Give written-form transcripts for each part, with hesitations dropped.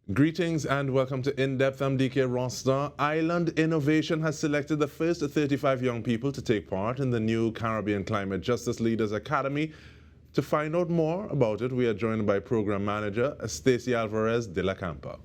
Greetings and welcome to In-Depth. I'm Dike Rostant. Island Innovation has selected the first 35 young people to take part in the new Caribbean Climate Justice Leaders Academy. To find out more about it, we are joined by Program Manager Stacey Alvarez de la Campa.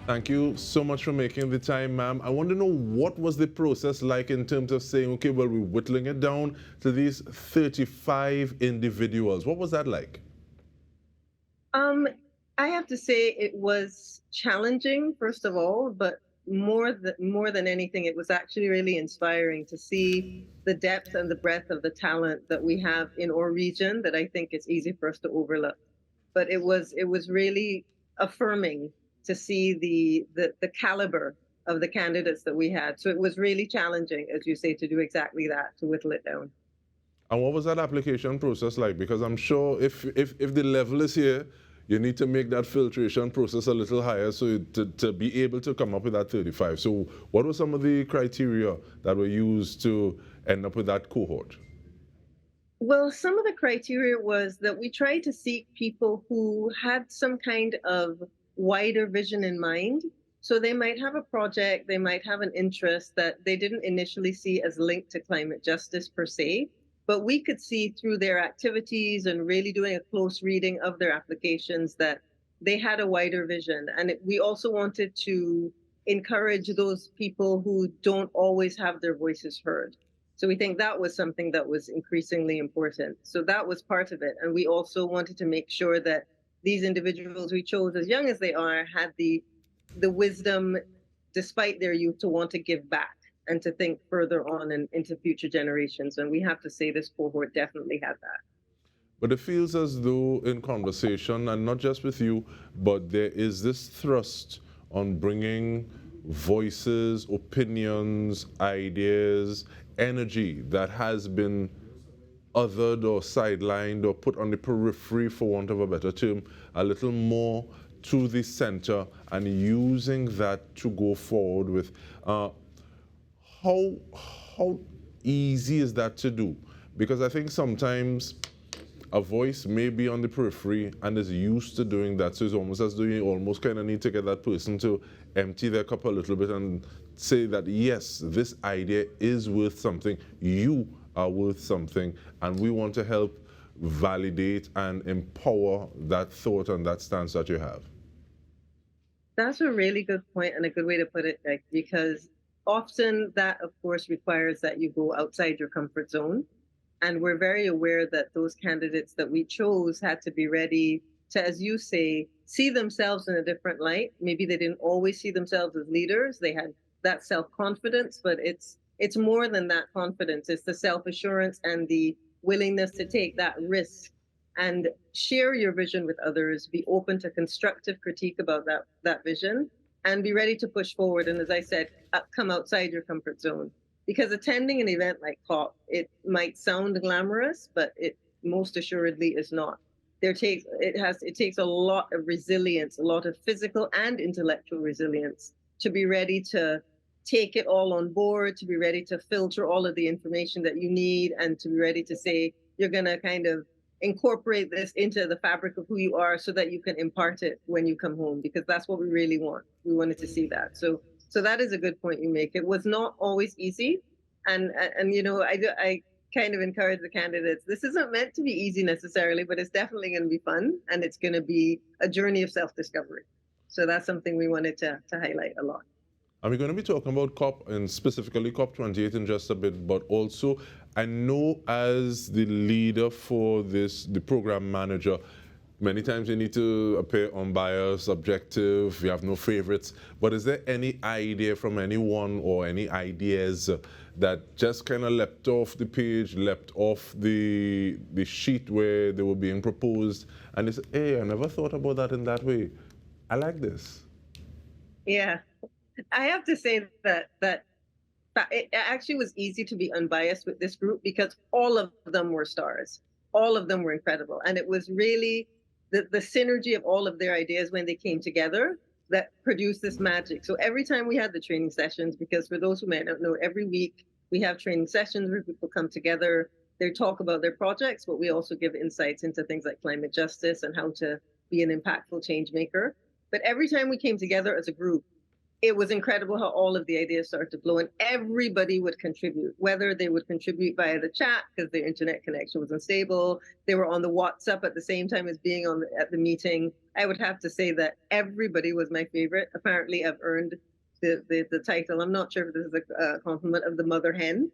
Thank you so much for making the time, ma'am. I want to know, what was the process like in terms of saying, okay, well, we're whittling it down to these 35 individuals. What was that like? I have to say it was challenging, first of all, but more than anything, it was actually really inspiring to see the depth and the breadth of the talent that we have in our region that I think it's easy for us to overlook. But it was really affirming to see the caliber of the candidates that we had. So it was really challenging, as you say, to do exactly that, to whittle it down. And what was that application process like? Because I'm sure if the level is here, you need to make that filtration process a little higher so to be able to come up with that 35. So what were some of the criteria that were used to end up with that cohort? Well, some of the criteria was that we tried to seek people who had some kind of wider vision in mind. So they might have a project, they might have an interest that they didn't initially see as linked to climate justice per se, but we could see through their activities and really doing a close reading of their applications that they had a wider vision. And we also wanted to encourage those people who don't always have their voices heard. So we think that was something that was increasingly important. So that was part of it. And we also wanted to make sure that these individuals we chose, as young as they are, had the wisdom, despite their youth, to want to give back and to think further on and into future generations. And we have to say this cohort definitely had that. But it feels as though in conversation, and not just with you, but there is this thrust on bringing voices, opinions, ideas, energy that has been othered or sidelined or put on the periphery, for want of a better term, a little more to the center, and using that to go forward with. How easy is that to do? Because I think sometimes a voice may be on the periphery and is used to doing that, so it's almost as though you almost kind of need to get that person to empty their cup a little bit and say that, yes, this idea is worth something, you are worth something, and we want to help validate and empower that thought and that stance that you have. That's a really good point and a good way to put it, Dike, because often that, of course, requires that you go outside your comfort zone. And we're very aware that those candidates that we chose had to be ready to, as you say, see themselves in a different light. Maybe they didn't always see themselves as leaders. They had that self-confidence, but it's more than that confidence. It's the self-assurance and the willingness to take that risk and share your vision with others, be open to constructive critique about that vision, and be ready to push forward. And as I said, come outside your comfort zone. Because attending an event like COP, it might sound glamorous, but it most assuredly is not. It takes a lot of resilience, a lot of physical and intellectual resilience to be ready to take it all on board, to be ready to filter all of the information that you need, and to be ready to say you're going to kind of incorporate this into the fabric of who you are so that you can impart it when you come home, because that's what we really want. We wanted to see that. So that is a good point you make. It was not always easy. And you know, I kind of encourage the candidates. This isn't meant to be easy necessarily, but it's definitely going to be fun. And it's going to be a journey of self-discovery. So that's something we wanted to highlight a lot. And we're going to be talking about COP, and specifically COP28 in just a bit, but also I know as the leader for this, the program manager, many times you need to appear unbiased, objective, you have no favorites, but is there any idea from anyone or any ideas that just kind of leapt off the page, leapt off the sheet where they were being proposed, and they said, hey, I never thought about that in that way. I like this. Yeah. I have to say that it actually was easy to be unbiased with this group because all of them were stars. All of them were incredible. And it was really the synergy of all of their ideas when they came together that produced this magic. So every time we had the training sessions, because for those who might not know, every week we have training sessions where people come together, they talk about their projects, but we also give insights into things like climate justice and how to be an impactful change maker. But every time we came together as a group, it was incredible how all of the ideas started to flow and everybody would contribute, whether they would contribute via the chat because their internet connection was unstable, they were on the WhatsApp at the same time as being at the meeting. I would have to say that everybody was my favorite. Apparently, I've earned the title. I'm not sure if this is a compliment of the mother hen,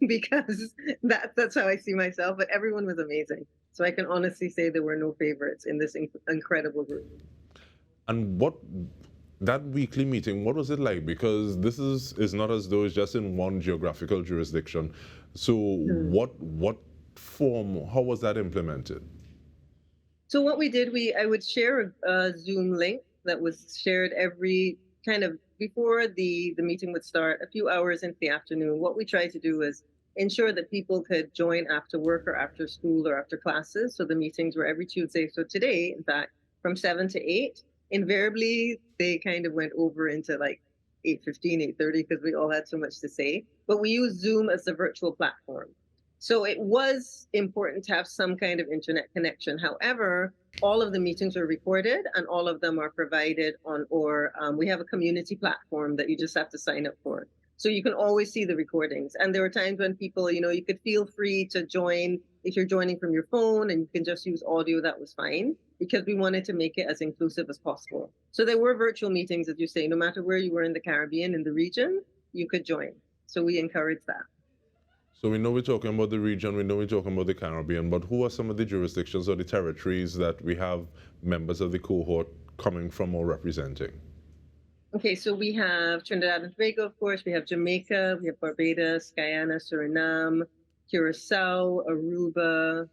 because that's how I see myself, but everyone was amazing. So I can honestly say there were no favorites in this incredible group. And that weekly meeting, what was it like? Because this is not as though it's just in one geographical jurisdiction. So what form, how was that implemented? So what we did, I would share a Zoom link that was shared every kind of before the meeting would start, a few hours into the afternoon. What we tried to do was ensure that people could join after work or after school or after classes. So the meetings were every Tuesday. So today, in fact, from 7 to 8, invariably they kind of went over into like 8:15, 8:30 because we all had so much to say. But we use Zoom as a virtual platform. So it was important to have some kind of internet connection. However, all of the meetings are recorded and all of them are provided on, or we have a community platform that you just have to sign up for. So you can always see the recordings. And there were times when people, you could feel free to join. If you're joining from your phone and you can just use audio, that was fine, because we wanted to make it as inclusive as possible. So there were virtual meetings, as you say, no matter where you were in the Caribbean, in the region, you could join. So we encourage that. So we know we're talking about the region, we know we're talking about the Caribbean, but who are some of the jurisdictions or the territories that we have members of the cohort coming from or representing? Okay, so we have Trinidad and Tobago, of course. We have Jamaica, we have Barbados, Guyana, Suriname, Curacao, Aruba.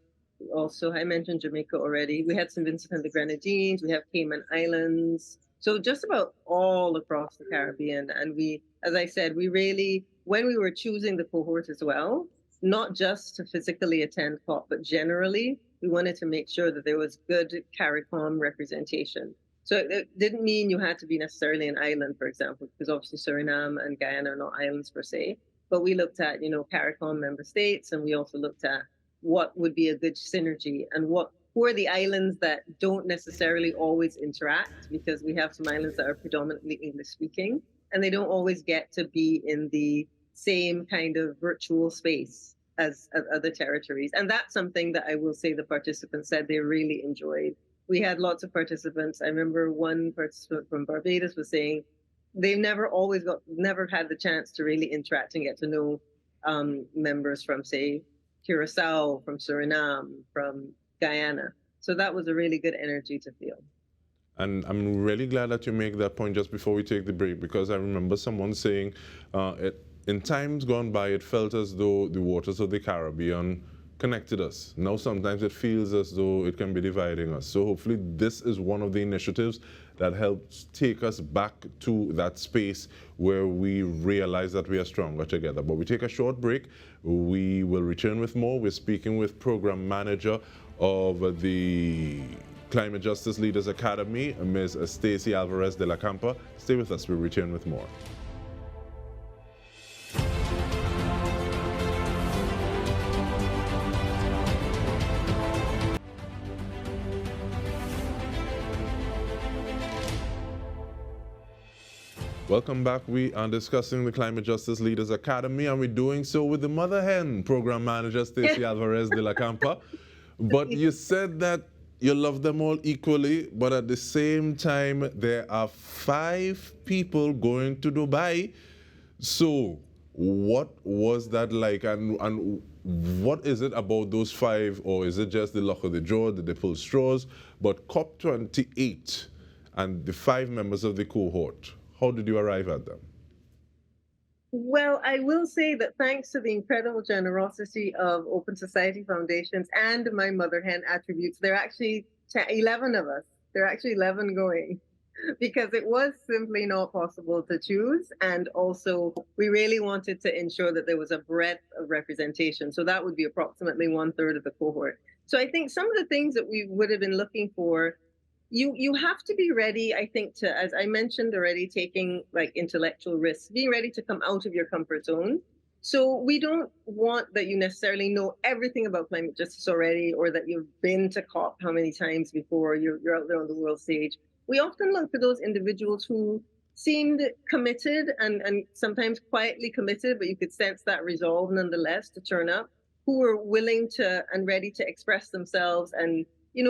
Also, I mentioned Jamaica already. We had St. Vincent and the Grenadines. We have Cayman Islands. So just about all across the Caribbean. And we, as I said, we really, when we were choosing the cohort as well, not just to physically attend COP, but generally, we wanted to make sure that there was good CARICOM representation. So it didn't mean you had to be necessarily an island, for example, because obviously Suriname and Guyana are not islands per se. But we looked at, CARICOM member states, and we also looked at what would be a good synergy and who are the islands that don't necessarily always interact, because we have some islands that are predominantly English speaking, and they don't always get to be in the same kind of virtual space as other territories. And that's something that I will say the participants said they really enjoyed. We had lots of participants. I remember one participant from Barbados was saying they've never had the chance to really interact and get to know members from, say, Curacao, from Suriname, from Guyana. So that was a really good energy to feel. And I'm really glad that you make that point just before we take the break, because I remember someone saying in times gone by, it felt as though the waters of the Caribbean connected us. Now sometimes it feels as though it can be dividing us. So hopefully this is one of the initiatives that helps take us back to that space where we realize that we are stronger together. But we take a short break. We will return with more. We're speaking with Program Manager of the Climate Justice Leaders Academy, Ms. Stacey Alvarez de la Campa. Stay with us. We'll return with more. Welcome back. We are discussing the Climate Justice Leaders Academy, and we're doing so with the mother hen, Program Manager Stacey Alvarez de la Campa. But you said that you love them all equally, but at the same time, there are 5 people going to Dubai. So what was that like, and what is it about those 5, or is it just the luck of the draw, that they pull straws? But COP28 and the 5 members of the cohort, how did you arrive at them? Well, I will say that thanks to the incredible generosity of Open Society Foundations and my mother hen attributes, there are actually 11 of us. There are actually 11 going, because it was simply not possible to choose. And also, we really wanted to ensure that there was a breadth of representation. So that would be approximately 1/3 of the cohort. So I think some of the things that we would have been looking for, you have to be ready, I think, to, as I mentioned already, taking like intellectual risks, being ready to come out of your comfort zone. So we don't want that you necessarily know everything about climate justice already, or that you've been to COP how many times before, you're out there on the world stage. We often look for those individuals who seemed committed and sometimes quietly committed, but you could sense that resolve nonetheless to turn up, who were willing to and ready to express themselves and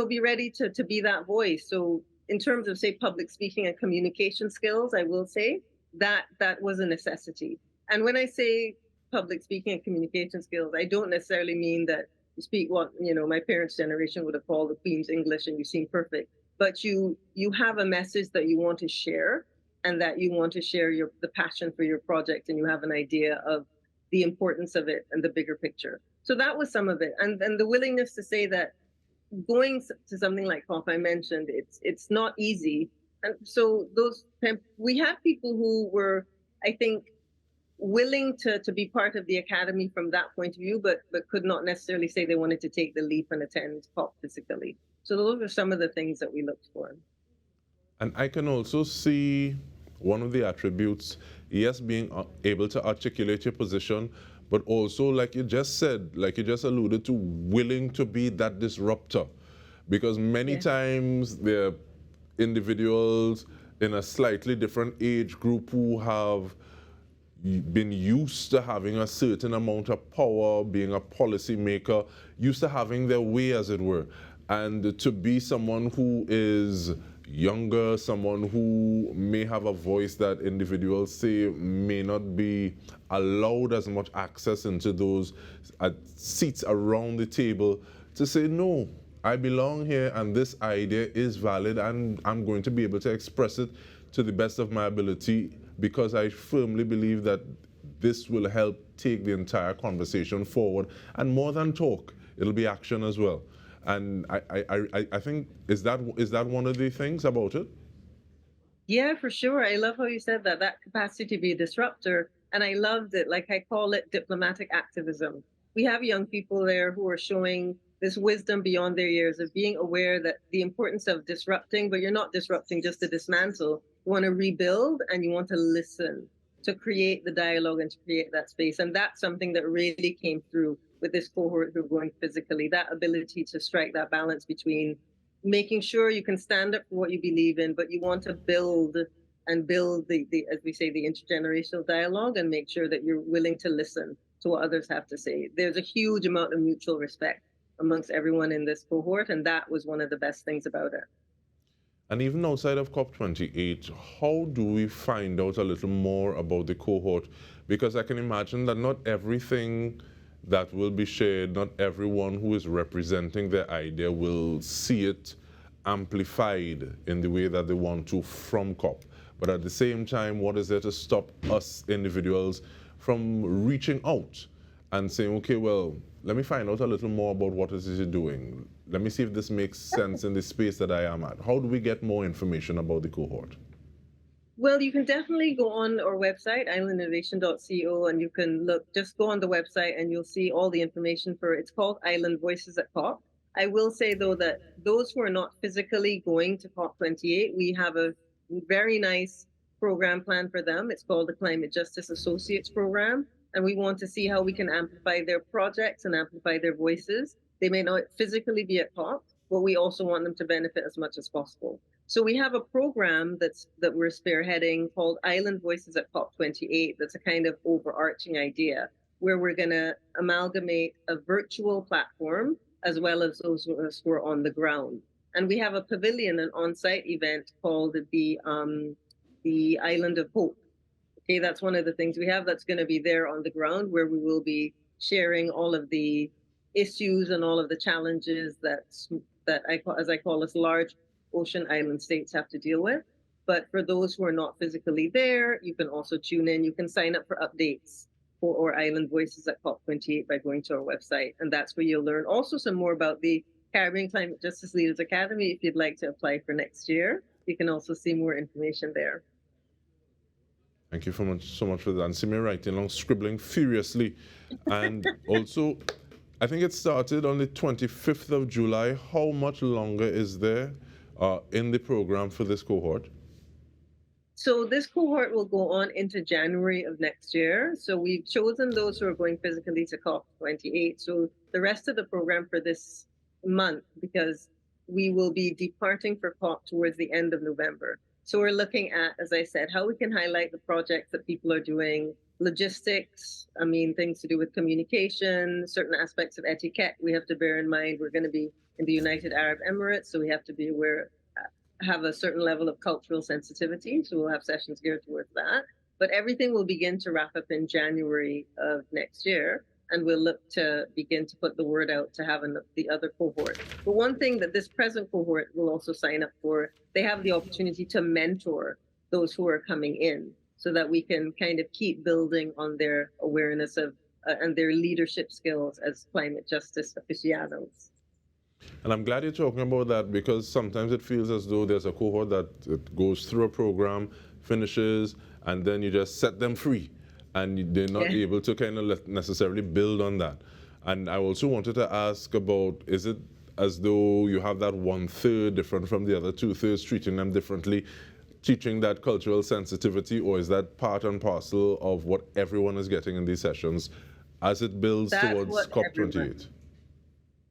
be ready to be that voice. So in terms of, say, public speaking and communication skills, I will say that was a necessity. And when I say public speaking and communication skills, I don't necessarily mean that you speak what my parents' generation would have called the Queen's English and you seem perfect, but you have a message that you want to share, and that you want to share the passion for your project, and you have an idea of the importance of it and the bigger picture. So that was some of it, and the willingness to say that going to something like COP, I mentioned, it's not easy. And so we have people who were, I think, willing to be part of the academy from that point of view, but could not necessarily say they wanted to take the leap and attend COP physically. So those are some of the things that we looked for. And I can also see one of the attributes, yes, being able to articulate your position, but also, like you just said, like you just alluded to, willing to be that disruptor. Because many times there are individuals in a slightly different age group who have been used to having a certain amount of power, being a policy maker, used to having their way, as it were. And to be someone who is younger, someone who may have a voice that individuals say may not be allowed as much access into those seats around the table, to say, no, I belong here and this idea is valid and I'm going to be able to express it to the best of my ability, because I firmly believe that this will help take the entire conversation forward. And more than talk, it'll be action as well. And I think, is that one of the things about it? Yeah, for sure. I love how you said that capacity to be a disruptor. And I loved it. Like, I call it diplomatic activism. We have young people there who are showing this wisdom beyond their years of being aware that the importance of disrupting, but you're not disrupting just to dismantle. You want to rebuild and you want to listen, to create the dialogue and to create that space. And that's something that really came through with this cohort who are going physically, that ability to strike that balance between making sure you can stand up for what you believe in, but you want to build the, as we say, the intergenerational dialogue, and make sure that you're willing to listen to what others have to say. There's a huge amount of mutual respect amongst everyone in this cohort, and that was one of the best things about it. And even outside of COP28, how do we find out a little more about the cohort? Because I can imagine that not everything that will be shared, not everyone who is representing their idea will see it amplified in the way that they want to from COP. But at the same time, what is there to stop us individuals from reaching out and saying, okay, well, let me find out a little more about what it is you're doing. Let me see if this makes sense in the space that I am at. How do we get more information about the cohort? Well, you can definitely go on our website, islandinnovation.co, and you can just go on the website and you'll see all the information for it. It's called Island Voices at COP. I will say, though, that those who are not physically going to COP28, we have a very nice program plan for them. It's called the Climate Justice Associates Program. And we want to see how we can amplify their projects and amplify their voices. They may not physically be at COP, but we also want them to benefit as much as possible. So we have a program that we're spearheading called Island Voices at COP28. That's a kind of overarching idea where we're going to amalgamate a virtual platform as well as those of us who are on the ground. And we have a pavilion, an on-site event called the Island of Hope. Okay, that's one of the things we have that's going to be there on the ground, where we will be sharing all of the issues and all of the challenges that I call us, large ocean island states have to deal with. But for those who are not physically there, you can also tune in. You can sign up for updates for our Island Voices at COP28 by going to our website. And that's where you'll learn also some more about the Caribbean Climate Justice Leaders Academy. If you'd like to apply for next year, you can also see more information there. Thank you so much for that. And see me writing along, scribbling furiously. And also, I think it started on the 25th of July. How much longer is there in the program for this cohort? So this cohort will go on into January of next year. So we've chosen those who are going physically to COP28. So the rest of the program for this month, because we will be departing for COP towards the end of November. So we're looking at, as I said, how we can highlight the projects that people are doing, logistics, things to do with communication, certain aspects of etiquette we have to bear in mind. We're going to be in the United Arab Emirates, so we have to be aware, have a certain level of cultural sensitivity. So we'll have sessions geared towards that. But everything will begin to wrap up in January of next year. And we'll look to begin to put the word out to have the other cohort. But one thing that this present cohort will also sign up for, they have the opportunity to mentor those who are coming in so that we can kind of keep building on their awareness of and their leadership skills as climate justice aficionados. And I'm glad you're talking about that, because sometimes it feels as though there's a cohort that it goes through a program, finishes, and then you just set them free. And they're not able to kind of necessarily build on that. And I also wanted to ask about, is it as though you have that 1/3 different from the other 2/3, treating them differently, teaching that cultural sensitivity, or is that part and parcel of what everyone is getting in these sessions as it builds towards COP28?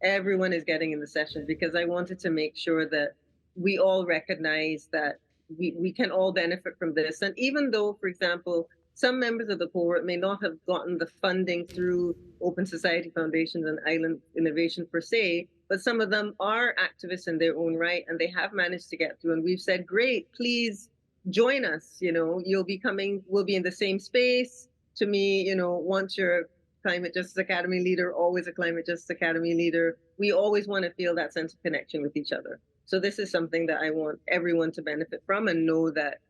Everyone is getting in the session, because I wanted to make sure that we all recognize that we can all benefit from this. And even though, for example, some members of the cohort may not have gotten the funding through Open Society Foundations and Island Innovation per se, but some of them are activists in their own right, and they have managed to get through. And we've said, great, please join us. You'll be coming, we'll be in the same space. To me, once you're a Climate Justice Academy leader, always a Climate Justice Academy leader. We always want to feel that sense of connection with each other. So this is something that I want everyone to benefit from, and know that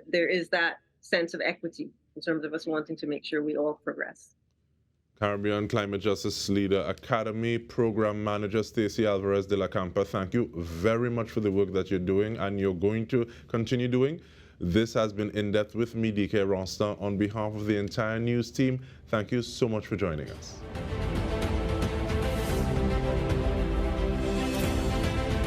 there is that sense of equity in terms of us wanting to make sure we all progress. Caribbean Climate Justice Leader Academy Program Manager Stacey Alvarez de la Campa, thank you very much for the work that you're doing and you're going to continue doing. This has been In Depth with me, Dike Rostant. On behalf of the entire news team, thank you so much for joining us.